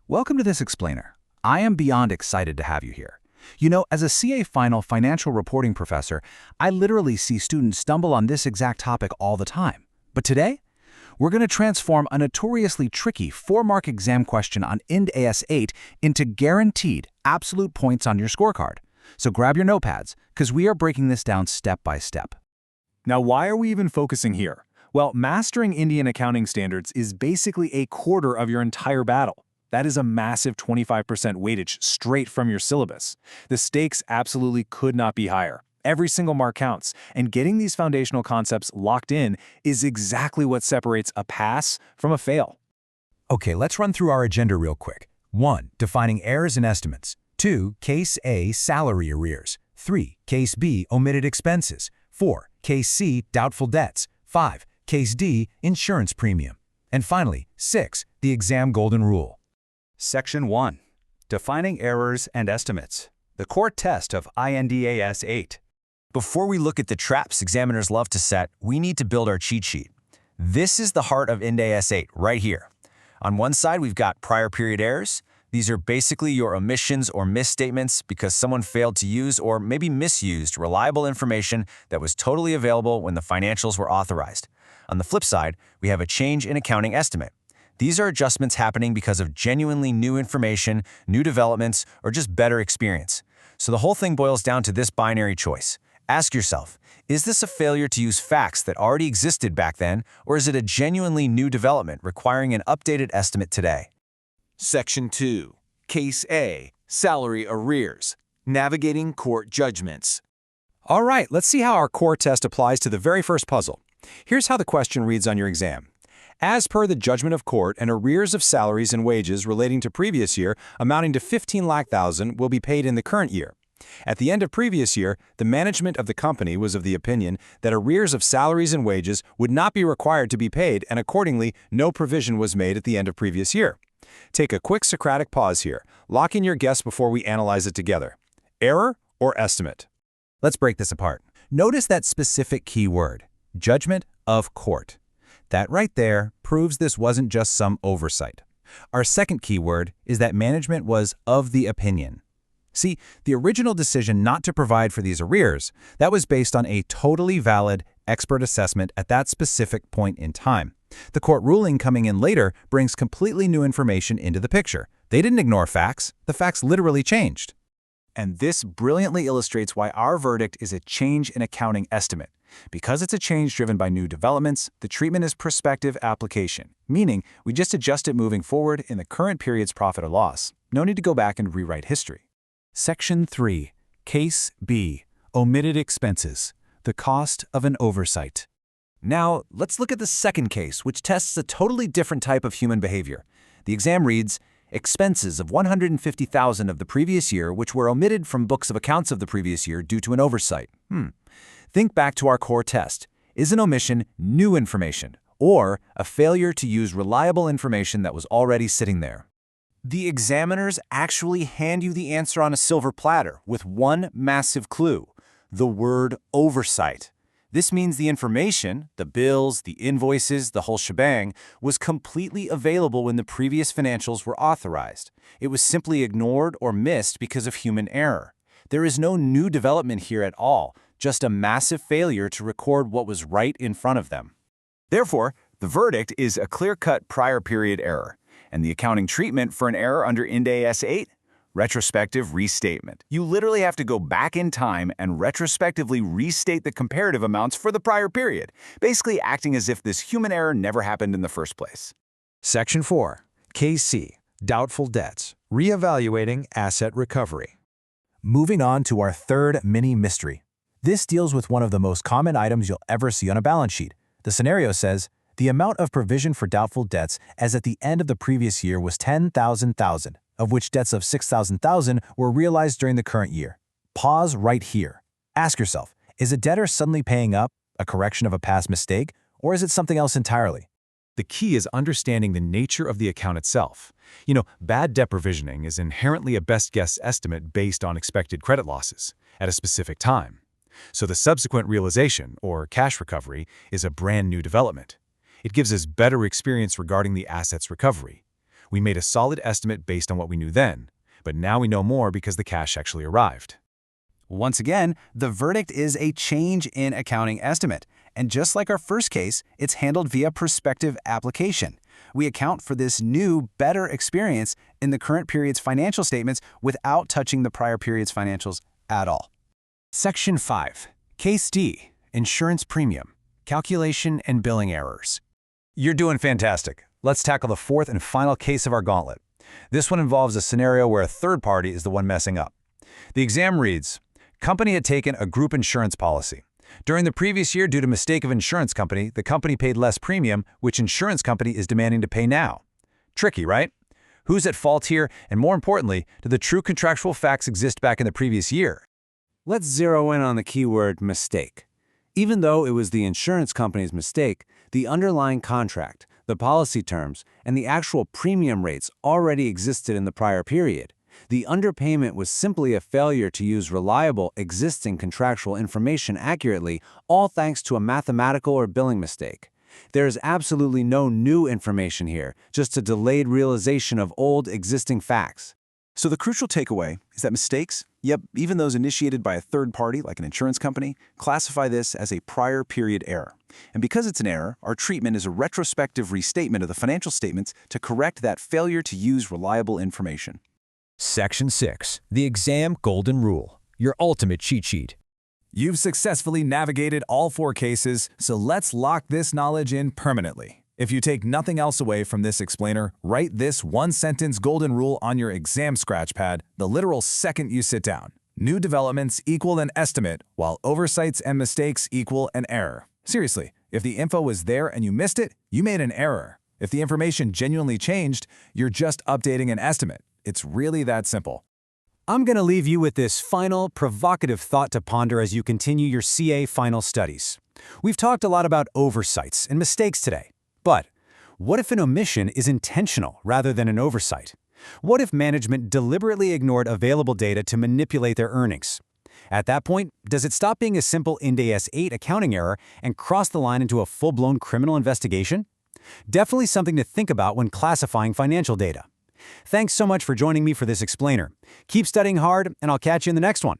Welcome to this explainer. I am beyond excited to have you here. As a CA Final financial reporting professor, I literally see students stumble on this exact topic all the time. But today, we're going to transform a notoriously tricky 4-mark exam question on Ind AS 8 into guaranteed absolute points on your scorecard. So grab your notepads, because we are breaking this down step by step. Now, why are we even focusing here? Well, mastering Indian accounting standards is basically a quarter of your entire battle. That is a massive 25% weightage straight from your syllabus. The stakes absolutely could not be higher. Every single mark counts, and getting these foundational concepts locked in is exactly what separates a pass from a fail. Okay, let's run through our agenda real quick. 1. Defining errors and estimates. 2. Case A, salary arrears. 3. Case B, omitted expenses. 4. Case C, doubtful debts. 5. Case D, insurance premium. And finally, 6. The exam golden rule. Section 1. Defining errors and estimates. The core test of Ind AS 8. Before we look at the traps examiners love to set, we need to build our cheat sheet. This is the heart of Ind AS 8 right here. On one side, we've got prior period errors. These are basically your omissions or misstatements because someone failed to use or maybe misused reliable information that was totally available when the financials were authorized. On the flip side, we have a change in accounting estimate. These are adjustments happening because of genuinely new information, new developments, or just better experience. So the whole thing boils down to this binary choice. Ask yourself, is this a failure to use facts that already existed back then, or is it a genuinely new development requiring an updated estimate today? Section 2. Case A. Salary Arrears. Navigating Court Judgments. All right, let's see how our core test applies to the very first puzzle. Here's how the question reads on your exam. As per the judgment of court, an arrears of salaries and wages relating to previous year amounting to 15 lakh thousand will be paid in the current year. At the end of previous year, the management of the company was of the opinion that arrears of salaries and wages would not be required to be paid, and accordingly, no provision was made at the end of previous year. Take a quick Socratic pause here. Lock in your guess before we analyze it together. Error or estimate? Let's break this apart. Notice that specific key word, judgment of court. That right there proves this wasn't just some oversight. Our second key word is that management was of the opinion. See, the original decision not to provide for these arrears, that was based on a totally valid expert assessment at that specific point in time. The court ruling coming in later brings completely new information into the picture. They didn't ignore facts. The facts literally changed. And this brilliantly illustrates why our verdict is a change in accounting estimate. Because it's a change driven by new developments, the treatment is prospective application, meaning we just adjust it moving forward in the current period's profit or loss. No need to go back and rewrite history. Section 3. Case B. Omitted expenses. The cost of an oversight. Now, let's look at the second case, which tests a totally different type of human behavior. The exam reads, expenses of $150,000 of the previous year which were omitted from books of accounts of the previous year due to an oversight. Think back to our core test. Is an omission new information or a failure to use reliable information that was already sitting there? The examiners actually hand you the answer on a silver platter with one massive clue, the word oversight. This means the information, the bills, the invoices, the whole shebang, was completely available when the previous financials were authorized. It was simply ignored or missed because of human error. There is no new development here at all, just a massive failure to record what was right in front of them. Therefore, the verdict is a clear-cut prior period error, and the accounting treatment for an error under Ind AS 8? Retrospective restatement. You literally have to go back in time and retrospectively restate the comparative amounts for the prior period, basically acting as if this human error never happened in the first place. Section 4. Case C. Doubtful debts. Reevaluating asset recovery. Moving on to our third mini-mystery. This deals with one of the most common items you'll ever see on a balance sheet. The scenario says, the amount of provision for doubtful debts as at the end of the previous year was $10,000, of which debts of $6,000 were realized during the current year. Pause right here. Ask yourself, is a debtor suddenly paying up, a correction of a past mistake, or is it something else entirely? The key is understanding the nature of the account itself. Bad debt provisioning is inherently a best guess estimate based on expected credit losses at a specific time. So the subsequent realization, or cash recovery, is a brand new development. It gives us better experience regarding the asset's recovery. We made a solid estimate based on what we knew then, but now we know more because the cash actually arrived. Once again, the verdict is a change in accounting estimate. And just like our first case, it's handled via prospective application. We account for this new, better experience in the current period's financial statements without touching the prior period's financials at all. Section 5. Case D. Insurance Premium. Calculation and Billing Errors. You're doing fantastic. Let's tackle the fourth and final case of our gauntlet. This one involves a scenario where a third party is the one messing up. The exam reads, company had taken a group insurance policy. During the previous year, due to mistake of insurance company, the company paid less premium, which insurance company is demanding to pay now. Tricky, right? Who's at fault here? And more importantly, do the true contractual facts exist back in the previous year? Let's zero in on the keyword mistake. Even though it was the insurance company's mistake, the underlying contract, the policy terms, and the actual premium rates already existed in the prior period. The underpayment was simply a failure to use reliable, existing contractual information accurately, all thanks to a mathematical or billing mistake. There is absolutely no new information here, just a delayed realization of old, existing facts. So the crucial takeaway is that mistakes, yep, even those initiated by a third party like an insurance company, classify this as a prior period error. And because it's an error, our treatment is a retrospective restatement of the financial statements to correct that failure to use reliable information. Section 6. The Exam Golden Rule. Your ultimate cheat sheet. You've successfully navigated all 4 cases, so let's lock this knowledge in permanently. If you take nothing else away from this explainer, write this one-sentence golden rule on your exam scratch pad the literal second you sit down. New developments equal an estimate, while oversights and mistakes equal an error. Seriously, if the info was there and you missed it, you made an error. If the information genuinely changed, you're just updating an estimate. It's really that simple. I'm going to leave you with this final, provocative thought to ponder as you continue your CA final studies. We've talked a lot about oversights and mistakes today. But what if an omission is intentional rather than an oversight? What if management deliberately ignored available data to manipulate their earnings? At that point, does it stop being a simple Ind AS 8 accounting error and cross the line into a full-blown criminal investigation? Definitely something to think about when classifying financial data. Thanks so much for joining me for this explainer. Keep studying hard, and I'll catch you in the next one.